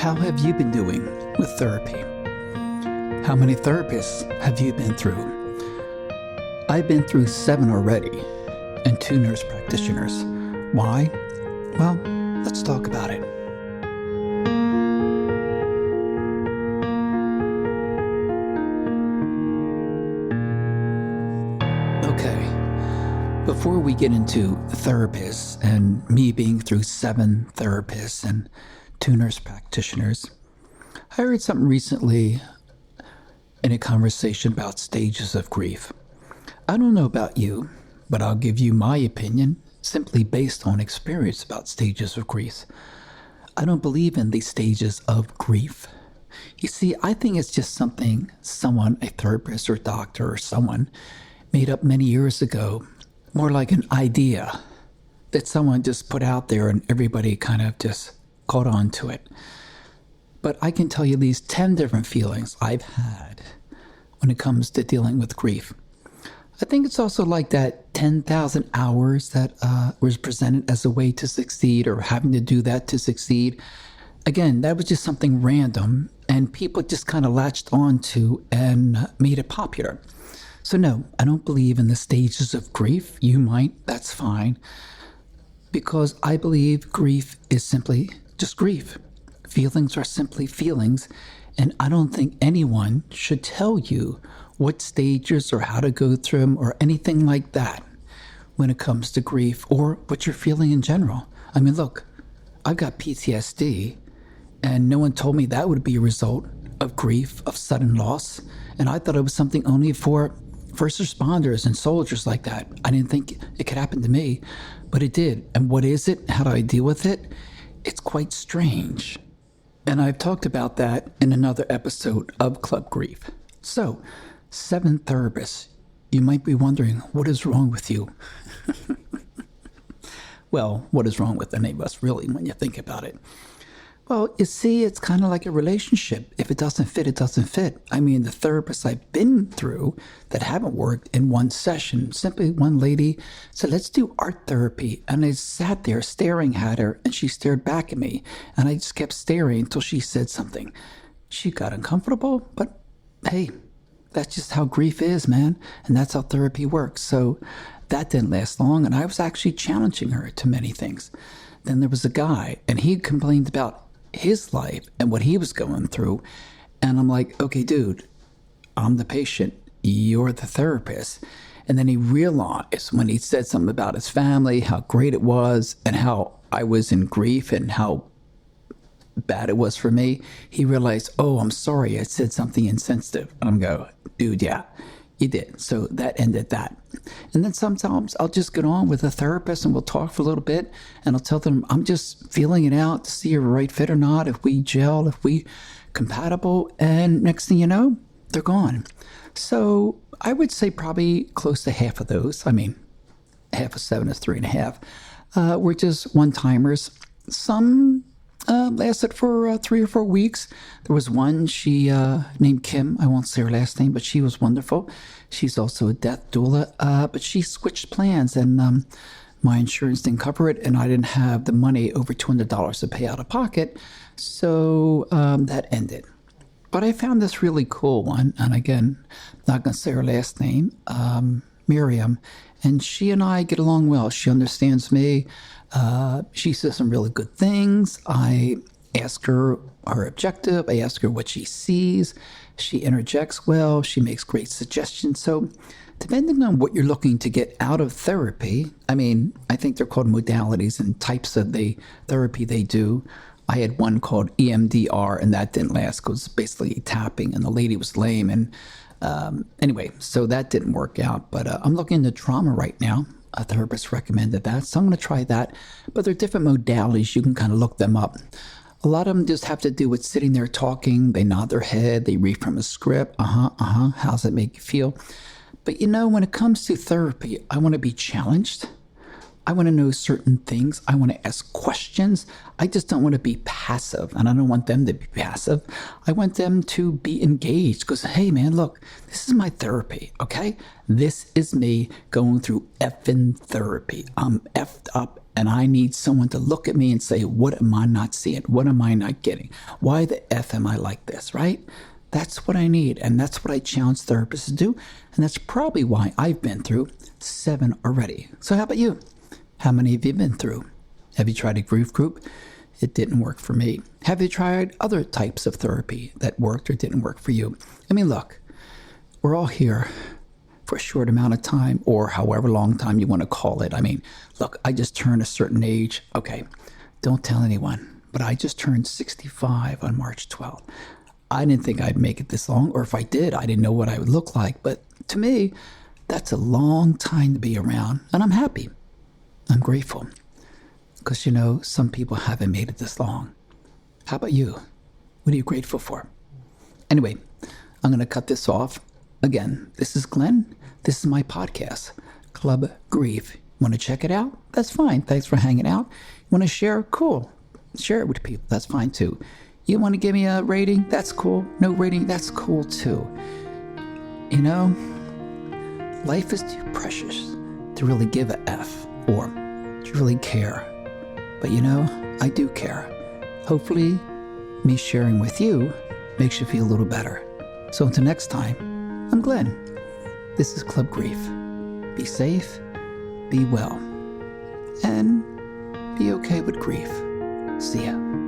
How have you been doing with therapy? How many therapists have you been through? I've been through 7 already, and 2 nurse practitioners. Why? Well, let's talk about it. Okay, before we get into therapists and me being through 7 therapists and 2 nurse practitioners, I heard something recently in a conversation about stages of grief. I don't know about you, but I'll give you my opinion simply based on experience about stages of grief. I don't believe in these stages of grief. You see, I think it's just something someone, a therapist or doctor or someone, made up many years ago, more like an idea that someone just put out there and everybody kind of just caught on to it. But I can tell you these 10 different feelings I've had when it comes to dealing with grief. I think it's also like that 10,000 hours that was presented as a way to succeed or having to do that to succeed. Again, that was just something random and people just kind of latched on to and made it popular. So no, I don't believe in the stages of grief. You might, that's fine. Because I believe grief is simply just grief. Feelings are simply feelings, and I don't think anyone should tell you what stages or how to go through them or anything like that when it comes to grief or what you're feeling in general. I mean, look, I've got PTSD, and no one told me that would be a result of grief, of sudden loss, and I thought it was something only for first responders and soldiers like that. I didn't think it could happen to me, but it did. And what is it? How do I deal with it? It's quite strange. And I've talked about that in another episode of Club Grief. So, 7 therapists. You might be wondering, what is wrong with you? Well, what is wrong with any of us, really, when you think about it? Well, you see, it's kind of like a relationship. If it doesn't fit, it doesn't fit. I mean, the therapists I've been through that haven't worked in one session, simply one lady said, let's do art therapy. And I sat there staring at her, and she stared back at me. And I just kept staring until she said something. She got uncomfortable, but hey, that's just how grief is, man. And that's how therapy works. So that didn't last long, and I was actually challenging her to many things. Then there was a guy, and he complained about his life and what he was going through. And I'm like, okay, dude, I'm the patient. You're the therapist. And then he realized when he said something about his family, how great it was and how I was in grief and how bad it was for me. He realized, oh, I'm sorry. I said something insensitive. And I'm going, dude, yeah, you did. So that ended that. And then sometimes I'll just get on with a therapist and we'll talk for a little bit and I'll tell them I'm just feeling it out to see if we're right fit or not, if we gel, if we compatible. And next thing you know, they're gone. So I would say probably close to half of those. I mean, half of 7 is 3.5. Were just one-timers. Some lasted for 3 or 4 weeks. There was one, she named Kim. I won't say her last name, but she was wonderful. She's also a death doula, but she switched plans, and my insurance didn't cover it, and I didn't have the money over $200 to pay out of pocket, so that ended. But I found this really cool one, and again, not going to say her last name, Miriam, and she and I get along well. She understands me. She says some really good things. I ask her her objective. I ask her what she sees. She interjects well. She makes great suggestions. So depending on what you're looking to get out of therapy, I mean, I think they're called modalities and types of the therapy they do. I had one called EMDR, and that didn't last because it's basically tapping, and the lady was lame. And anyway, so that didn't work out. But I'm looking into trauma right now. A therapist recommended that, so I'm going to try that. But there are different modalities. You can kind of look them up. A lot of them just have to do with sitting there talking. They nod their head. They read from a script. How's that make you feel? But you know, when it comes to therapy, I want to be challenged. I want to know certain things. I want to ask questions. I just don't want to be passive, and I don't want them to be passive. I want them to be engaged because, hey, man, look, this is my therapy, okay? This is me going through effing therapy. I'm effed up, and I need someone to look at me and say, what am I not seeing? What am I not getting? Why the F am I like this, right? That's what I need, and that's what I challenge therapists to do, and that's probably why I've been through 7 already. So how about you? How many have you been through? Have you tried a grief group? It didn't work for me. Have you tried other types of therapy that worked or didn't work for you? I mean, look, we're all here for a short amount of time or however long time you want to call it. I mean, look, I just turned a certain age. Okay, don't tell anyone, but I just turned 65 on March 12th. I didn't think I'd make it this long, or if I did, I didn't know what I would look like. But to me, that's a long time to be around, and I'm happy. I'm grateful because, some people haven't made it this long. How about you? What are you grateful for? Anyway, I'm going to cut this off. Again, this is Glenn. This is my podcast, Club Grief. Want to check it out? That's fine. Thanks for hanging out. Want to share? Cool. Share it with people. That's fine too. You want to give me a rating? That's cool. No rating? That's cool too. Life is too precious to really give a F or to really care. But I do care. Hopefully, me sharing with you makes you feel a little better. So until next time, I'm Glenn. This is Club Grief. Be safe, be well, and be okay with grief. See ya.